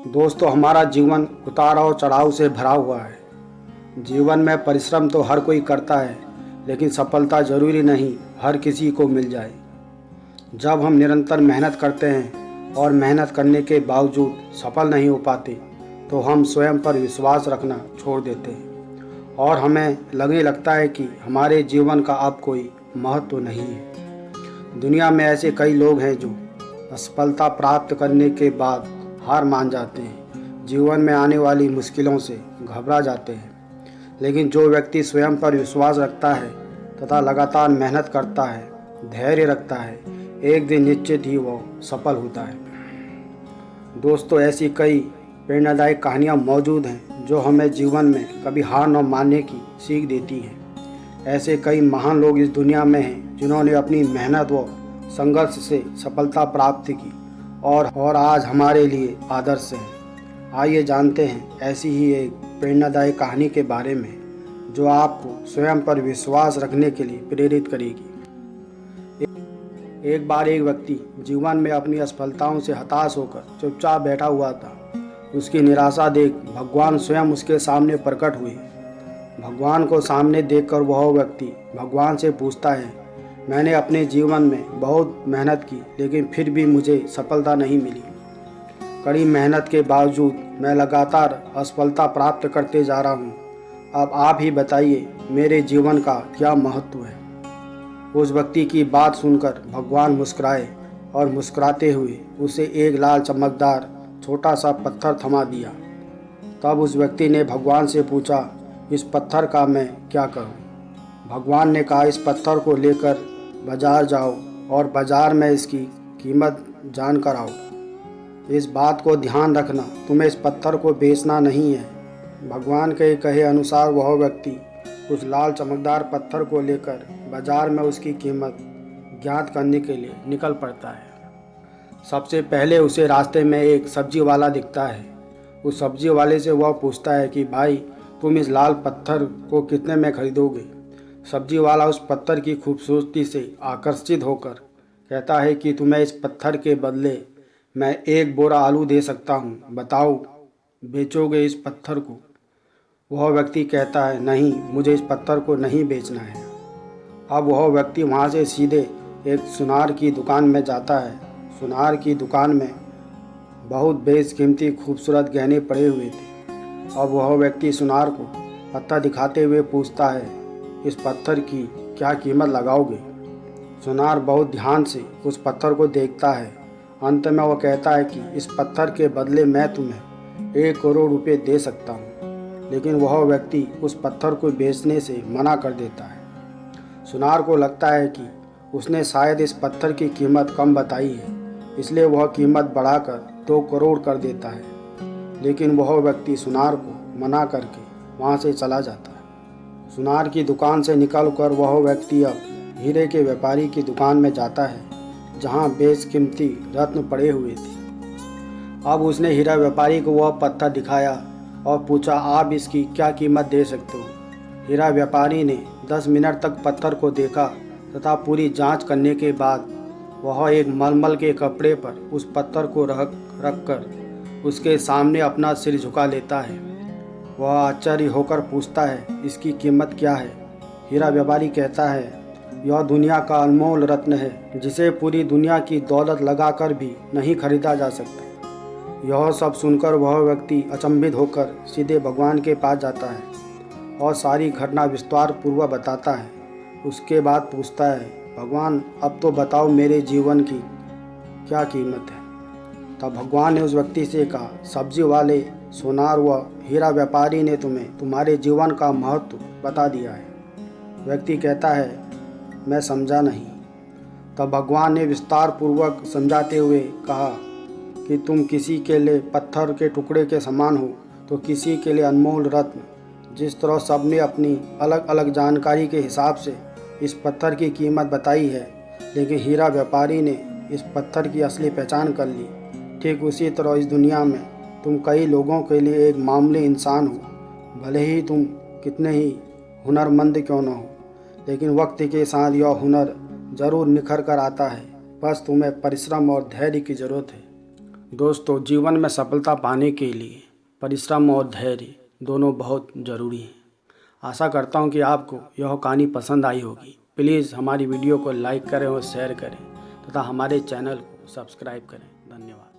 दोस्तों, हमारा जीवन उतार और चढ़ाव से भरा हुआ है। जीवन में परिश्रम तो हर कोई करता है, लेकिन सफलता जरूरी नहीं हर किसी को मिल जाए। जब हम निरंतर मेहनत करते हैं और मेहनत करने के बावजूद सफल नहीं हो पाते, तो हम स्वयं पर विश्वास रखना छोड़ देते हैं और हमें लगने लगता है कि हमारे जीवन का अब कोई महत्व नहीं है। दुनिया में ऐसे कई लोग हैं जो असफलता प्राप्त करने के बाद हार मान जाते हैं, जीवन में आने वाली मुश्किलों से घबरा जाते हैं। लेकिन जो व्यक्ति स्वयं पर विश्वास रखता है तथा लगातार मेहनत करता है, धैर्य रखता है, एक दिन निश्चित ही वो सफल होता है। दोस्तों, ऐसी कई प्रेरणादायक कहानियाँ मौजूद हैं जो हमें जीवन में कभी हार न मानने की सीख देती हैं। ऐसे कई महान लोग इस दुनिया में हैं जिन्होंने अपनी मेहनत व संघर्ष से सफलता प्राप्त की और आज हमारे लिए आदर्श हैं। आइए जानते हैं ऐसी ही एक प्रेरणादायक कहानी के बारे में जो आपको स्वयं पर विश्वास रखने के लिए प्रेरित करेगी। एक बार एक व्यक्ति जीवन में अपनी असफलताओं से हताश होकर चुपचाप बैठा हुआ था। उसकी निराशा देख भगवान स्वयं उसके सामने प्रकट हुए। भगवान को सामने देखकर वह व्यक्ति भगवान से पूछता है, मैंने अपने जीवन में बहुत मेहनत की, लेकिन फिर भी मुझे सफलता नहीं मिली। कड़ी मेहनत के बावजूद मैं लगातार असफलता प्राप्त करते जा रहा हूँ। अब आप ही बताइए, मेरे जीवन का क्या महत्व है। उस व्यक्ति की बात सुनकर भगवान मुस्कुराए और मुस्कुराते हुए उसे एक लाल चमकदार छोटा सा पत्थर थमा दिया। तब उस व्यक्ति ने भगवान से पूछा, इस पत्थर का मैं क्या करूं? भगवान ने कहा, इस पत्थर को लेकर बाजार जाओ और बाजार में इसकी कीमत जान कर आओ। इस बात को ध्यान रखना, तुम्हें इस पत्थर को बेचना नहीं है। भगवान के कहे अनुसार वह व्यक्ति उस लाल चमकदार पत्थर को लेकर बाजार में उसकी कीमत ज्ञात करने के लिए निकल पड़ता है। सबसे पहले उसे रास्ते में एक सब्जी वाला दिखता है। उस सब्जी वाले से वह पूछता है कि भाई, तुम इस लाल पत्थर को कितने में खरीदोगे? सब्जी वाला उस पत्थर की खूबसूरती से आकर्षित होकर कहता है कि तुम्हें इस पत्थर के बदले मैं एक बोरा आलू दे सकता हूँ, बताओ बेचोगे इस पत्थर को? वह व्यक्ति कहता है, नहीं, मुझे इस पत्थर को नहीं बेचना है। अब वह व्यक्ति वहाँ से सीधे एक सुनार की दुकान में जाता है। सुनार की दुकान में बहुत बेशकीमती खूबसूरत गहने पड़े हुए थे। अब वह व्यक्ति सुनार को पत्थर दिखाते हुए पूछता है, इस पत्थर की क्या कीमत लगाओगे? सुनार बहुत ध्यान से उस पत्थर को देखता है। अंत में वह कहता है कि इस पत्थर के बदले मैं तुम्हें 1 करोड़ रुपए दे सकता हूँ। लेकिन वह व्यक्ति उस पत्थर को बेचने से मना कर देता है। सुनार को लगता है कि उसने शायद इस पत्थर की कीमत कम बताई है, इसलिए वह कीमत बढ़ाकर 2 करोड़ कर देता है। लेकिन वह व्यक्ति सुनार को मना करके वहाँ से चला जाता है। सुनार की दुकान से निकलकर वह व्यक्ति अब हीरे के व्यापारी की दुकान में जाता है, जहाँ बेशकीमती रत्न पड़े हुए थे। अब उसने हीरा व्यापारी को वह पत्थर दिखाया और पूछा, आप इसकी क्या कीमत दे सकते हो? हीरा व्यापारी ने 10 मिनट तक पत्थर को देखा तथा पूरी जांच करने के बाद वह एक मलमल के कपड़े पर उस पत्थर को रख कर उसके सामने अपना सिर झुका लेता है। वह आश्चर्य होकर पूछता है, इसकी कीमत क्या है? हीरा व्यापारी कहता है, यह दुनिया का अनमोल रत्न है, जिसे पूरी दुनिया की दौलत लगाकर भी नहीं खरीदा जा सकता। यह सब सुनकर वह व्यक्ति अचंभित होकर सीधे भगवान के पास जाता है और सारी घटना विस्तार पूर्वक बताता है। उसके बाद पूछता है, भगवान, अब तो बताओ मेरे जीवन की क्या कीमत है? तब भगवान ने उस व्यक्ति से कहा, सब्जी वाले, सोनार व हीरा व्यापारी ने तुम्हें तुम्हारे जीवन का महत्व बता दिया है। व्यक्ति कहता है, मैं समझा नहीं। तब भगवान ने विस्तार पूर्वक समझाते हुए कहा कि तुम किसी के लिए पत्थर के टुकड़े के समान हो, तो किसी के लिए अनमोल रत्न। जिस तरह सबने अपनी अलग अलग जानकारी के हिसाब से इस पत्थर की कीमत बताई है, लेकिन हीरा व्यापारी ने इस पत्थर की असली पहचान कर ली, ठीक उसी तरह इस दुनिया में तुम कई लोगों के लिए एक मामूली इंसान हो। भले ही तुम कितने ही हुनरमंद क्यों न हो, लेकिन वक्त के साथ यह हुनर ज़रूर निखर कर आता है। बस तुम्हें परिश्रम और धैर्य की ज़रूरत है। दोस्तों, जीवन में सफलता पाने के लिए परिश्रम और धैर्य दोनों बहुत ज़रूरी हैं। आशा करता हूँ कि आपको यह कहानी पसंद आई होगी। प्लीज़ हमारी वीडियो को लाइक करें और शेयर करें तथा हमारे चैनल को सब्सक्राइब करें। धन्यवाद।